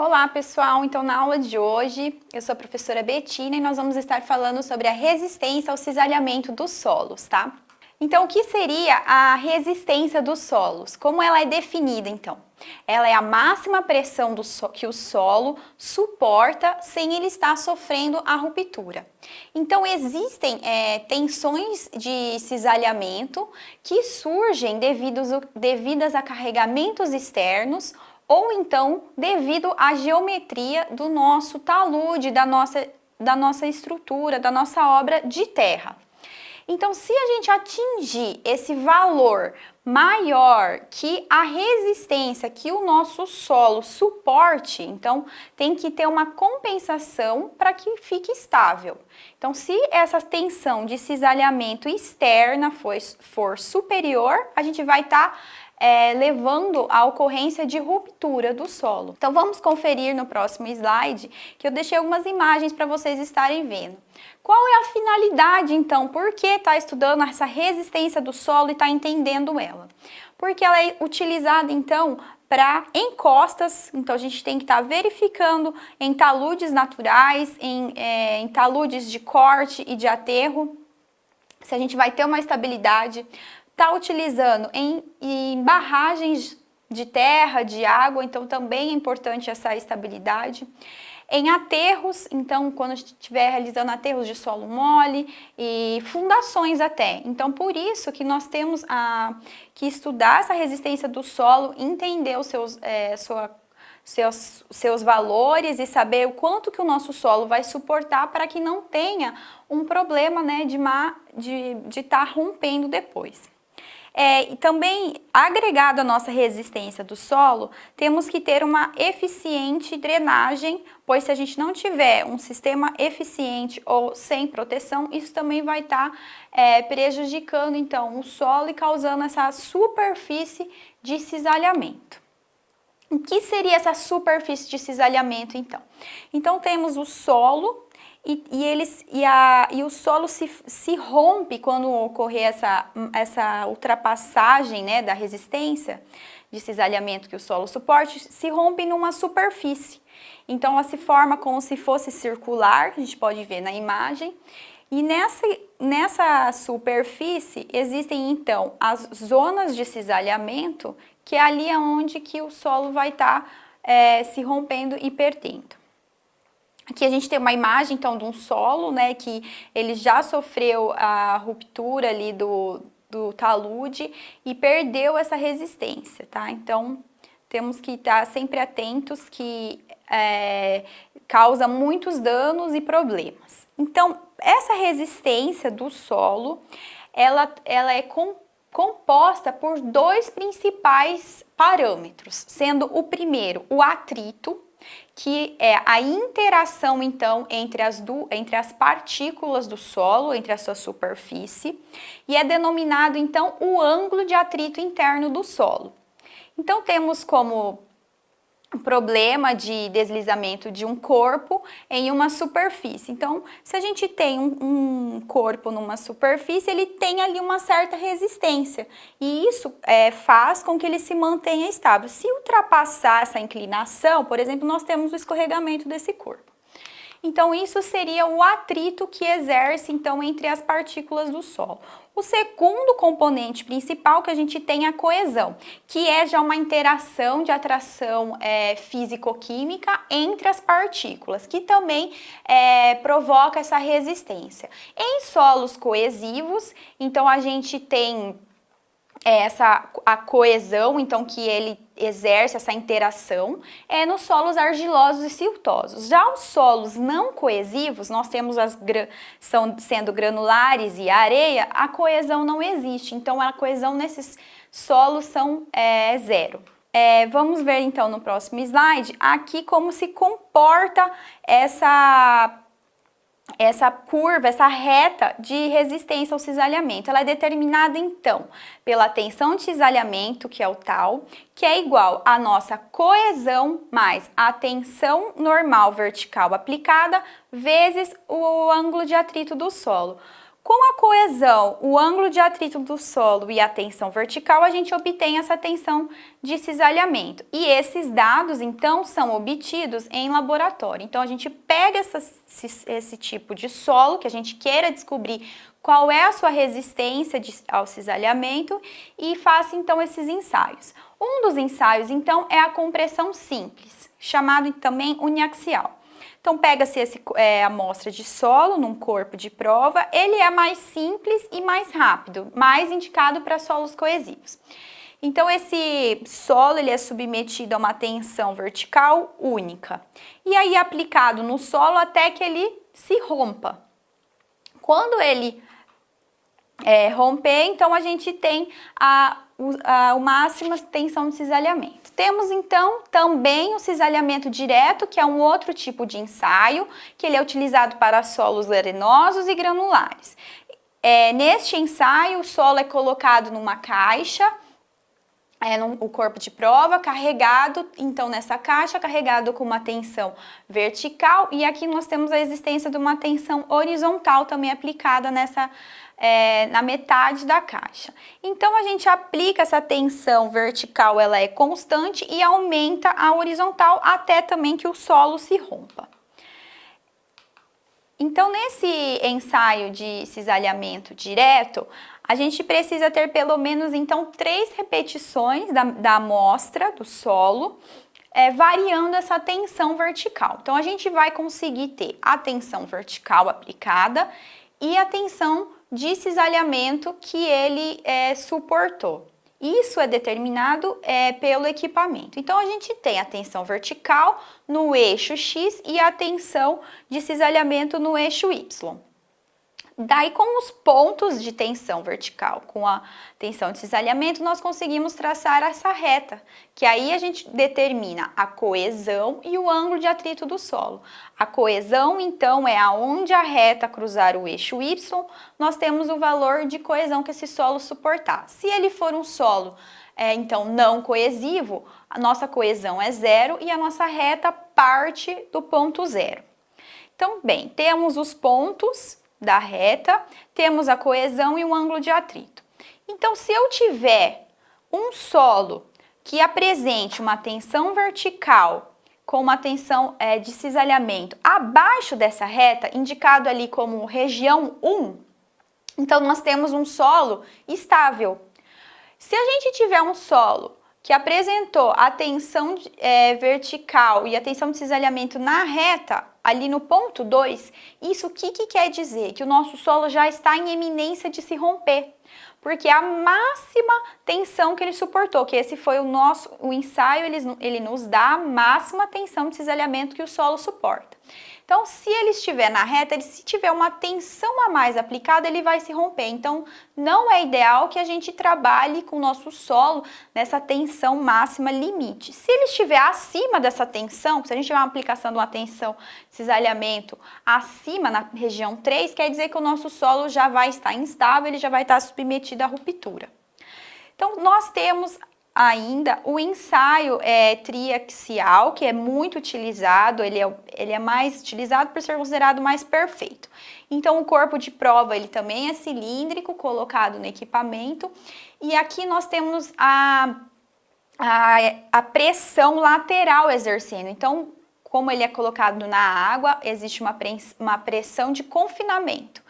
Olá pessoal, então na aula de hoje eu sou a professora Betina e nós vamos estar falando sobre a resistência ao cisalhamento dos solos, tá? Então o que seria a resistência dos solos? Como ela é definida então? Ela é a máxima pressão que o solo suporta sem ele estar sofrendo a ruptura. Então existem tensões de cisalhamento que surgem devidas a carregamentos externos ou então devido à geometria do nosso talude, da nossa estrutura, da nossa obra de terra. Então, se a gente atingir esse valor maior que a resistência que o nosso solo suporte, então tem que ter uma compensação para que fique estável. Então, se essa tensão de cisalhamento externa for superior, a gente vai estar levando à ocorrência de ruptura do solo. Então vamos conferir no próximo slide, que eu deixei algumas imagens para vocês estarem vendo. Qual é a finalidade então? Por que está estudando essa resistência do solo e está entendendo ela? Porque ela é utilizada então para encostas, então a gente tem que estar verificando em taludes naturais, em taludes de corte e de aterro, se a gente vai ter uma estabilidade. Está utilizando em barragens de terra, de água, então também é importante essa estabilidade. Em aterros, então quando a gente estiver realizando aterros de solo mole e fundações até. Então por isso que nós temos que estudar essa resistência do solo, entender os seus valores e saber o quanto que o nosso solo vai suportar para que não tenha um problema, né, de estar rompendo depois. E também, agregado à nossa resistência do solo, temos que ter uma eficiente drenagem, pois se a gente não tiver um sistema eficiente ou sem proteção, isso também vai estar prejudicando então o solo e causando essa superfície de cisalhamento. O que seria essa superfície de cisalhamento então? Então temos o solo. E o solo se rompe quando ocorrer essa ultrapassagem, né, da resistência de cisalhamento que o solo suporte, se rompe numa superfície. Então ela se forma como se fosse circular, a gente pode ver na imagem. E nessa superfície existem então as zonas de cisalhamento, que é ali onde que o solo vai estar se rompendo e perdendo. Aqui a gente tem uma imagem, então, de um solo, né, que ele já sofreu a ruptura ali do talude e perdeu essa resistência, tá? Então, temos que estar sempre atentos que causa muitos danos e problemas. Então, essa resistência do solo, ela é composta por dois principais parâmetros, sendo o primeiro o atrito, que é a interação, então, entre as partículas do solo, entre a sua superfície, e é denominado, então, o ângulo de atrito interno do solo. Então, temos como problema de deslizamento de um corpo em uma superfície. Então, se a gente tem um corpo numa superfície, ele tem ali uma certa resistência e isso faz com que ele se mantenha estável. Se ultrapassar essa inclinação, por exemplo, nós temos o escorregamento desse corpo. Então, isso seria o atrito que exerce, então, entre as partículas do solo. O segundo componente principal que a gente tem é a coesão, que é já uma interação de atração físico-química entre as partículas, que também provoca essa resistência. Em solos coesivos, então, a gente tem a coesão, então, que ele exerce essa interação nos solos argilosos e siltosos. Já os solos não coesivos, nós temos sendo granulares e areia, a coesão não existe, então a coesão nesses solos são zero. Vamos ver então no próximo slide aqui como se comporta essa curva, essa reta de resistência ao cisalhamento. Ela é determinada, então, pela tensão de cisalhamento, que é o tal, que é igual à nossa coesão mais a tensão normal vertical aplicada vezes o ângulo de atrito do solo. Com a coesão, o ângulo de atrito do solo e a tensão vertical, a gente obtém essa tensão de cisalhamento. E esses dados, então, são obtidos em laboratório. Então, a gente pega esse tipo de solo, que a gente queira descobrir qual é a sua resistência ao cisalhamento e faça, então, esses ensaios. Um dos ensaios, então, é a compressão simples, chamado também uniaxial. Então, pega-se a amostra de solo num corpo de prova, ele é mais simples e mais rápido, mais indicado para solos coesivos. Então, esse solo ele é submetido a uma tensão vertical única e aí aplicado no solo até que ele se rompa. Quando ele romper, então a gente tem a máxima tensão de cisalhamento. Temos então também o cisalhamento direto, que é um outro tipo de ensaio, que ele é utilizado para solos arenosos e granulares. Neste ensaio, o solo é colocado numa caixa, o corpo de prova, carregado, então nessa caixa, carregado com uma tensão vertical, e aqui nós temos a existência de uma tensão horizontal também aplicada na metade da caixa. Então a gente aplica essa tensão vertical, ela é constante e aumenta a horizontal até também que o solo se rompa. Então nesse ensaio de cisalhamento direto, a gente precisa ter pelo menos então 3 repetições da amostra do solo, variando essa tensão vertical. Então a gente vai conseguir ter a tensão vertical aplicada e a tensão de cisalhamento que ele suportou. Isso é determinado pelo equipamento. Então, a gente tem a tensão vertical no eixo X e a tensão de cisalhamento no eixo Y. Daí, com os pontos de tensão vertical, com a tensão de cisalhamento, nós conseguimos traçar essa reta, que aí a gente determina a coesão e o ângulo de atrito do solo. A coesão, então, é aonde a reta cruzar o eixo Y, nós temos o valor de coesão que esse solo suportar. Se ele for um solo, então, não coesivo, a nossa coesão é 0 e a nossa reta parte do ponto 0. Então, bem, temos os pontos da reta, temos a coesão e o ângulo de atrito. Então, se eu tiver um solo que apresente uma tensão vertical com uma tensão de cisalhamento abaixo dessa reta, indicado ali como região 1, então nós temos um solo estável. Se a gente tiver um solo que apresentou a tensão vertical e a tensão de cisalhamento na reta, ali no ponto 2, isso o que quer dizer? Que o nosso solo já está em eminência de se romper, porque a máxima tensão que ele suportou, que esse foi o ensaio, ele nos dá a máxima tensão de cisalhamento que o solo suporta. Então, se ele estiver na reta, se tiver uma tensão a mais aplicada, ele vai se romper. Então, não é ideal que a gente trabalhe com o nosso solo nessa tensão máxima limite. Se ele estiver acima dessa tensão, se a gente tiver uma aplicação de uma tensão cisalhamento acima, na região 3, quer dizer que o nosso solo já vai estar instável, ele já vai estar submetido à ruptura. Então, nós temos ainda o ensaio triaxial, que é muito utilizado, ele é mais utilizado por ser considerado mais perfeito. Então, o corpo de prova, ele também é cilíndrico, colocado no equipamento, e aqui nós temos a pressão lateral exercendo. Então, como ele é colocado na água, existe uma pressão de confinamento,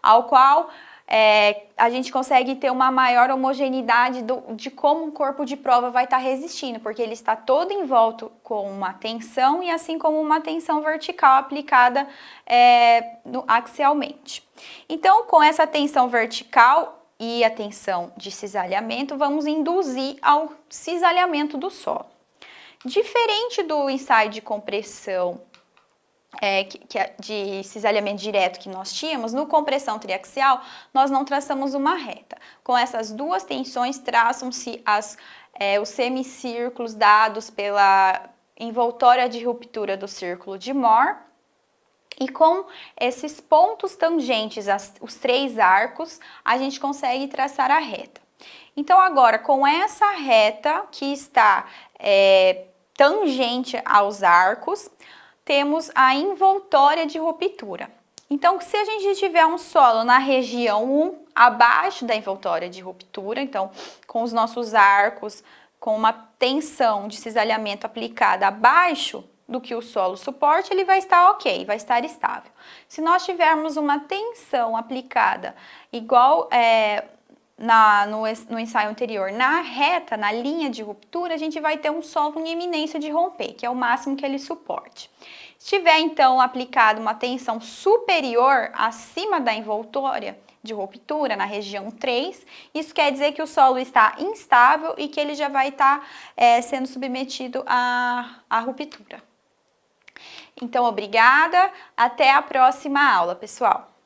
ao qual a gente consegue ter uma maior homogeneidade de como um corpo de prova vai estar resistindo, porque ele está todo em volta com uma tensão e assim como uma tensão vertical aplicada axialmente. Então, com essa tensão vertical e a tensão de cisalhamento, vamos induzir ao cisalhamento do solo. Diferente do ensaio de compressão de cisalhamento direto que nós tínhamos, no compressão triaxial, nós não traçamos uma reta. Com essas duas tensões, traçam-se os semicírculos dados pela envoltória de ruptura do círculo de Mohr, e com esses pontos tangentes, os 3 arcos, a gente consegue traçar a reta. Então, agora, com essa reta que está tangente aos arcos, temos a envoltória de ruptura. Então, se a gente tiver um solo na região 1, abaixo da envoltória de ruptura, então, com os nossos arcos, com uma tensão de cisalhamento aplicada abaixo do que o solo suporte, ele vai estar ok, vai estar estável. Se nós tivermos uma tensão aplicada igual no ensaio anterior, na reta, na linha de ruptura, a gente vai ter um solo em iminência de romper, que é o máximo que ele suporte. Se tiver, então, aplicado uma tensão superior acima da envoltória de ruptura, na região 3, isso quer dizer que o solo está instável e que ele já vai estar sendo submetido à ruptura. Então, obrigada, até a próxima aula, pessoal!